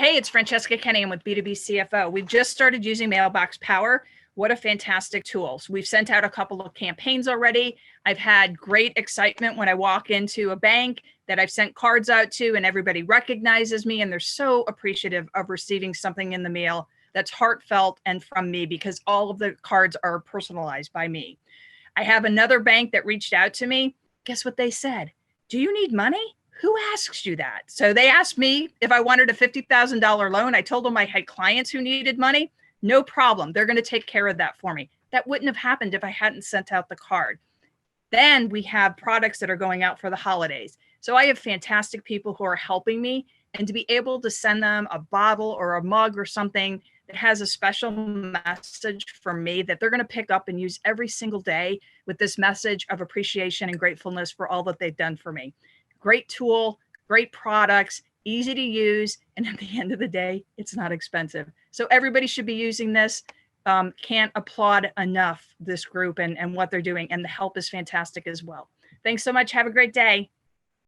Hey, it's Francesca Kenney. I'm with B2B CFO. We've just started using Mailbox Power. What a fantastic tool. So we've sent out a couple of campaigns already. I've had great excitement when I walk into a bank that I've sent cards out to, and everybody recognizes me and they're so appreciative of receiving something in the mail that's heartfelt and from me, because all of the cards are personalized by me. I have another bank that reached out to me. Guess what they said? Do you need money? Who asks you that? So they asked me if I wanted a $50,000 loan. I told them I had clients who needed money. No problem. They're going to take care of that for me. That wouldn't have happened if I hadn't sent out the card. Then we have products that are going out for the holidays. So I have fantastic people who are helping me, and to be able to send them a bottle or a mug or something that has a special message for me that they're going to pick up and use every single day with this message of appreciation and gratefulness for all that they've done for me. Great tool, great products, easy to use. And at the end of the day, it's not expensive. So everybody should be using this. Can't applaud enough this group and what they're doing. And the help is fantastic as well. Thanks so much. Have a great day.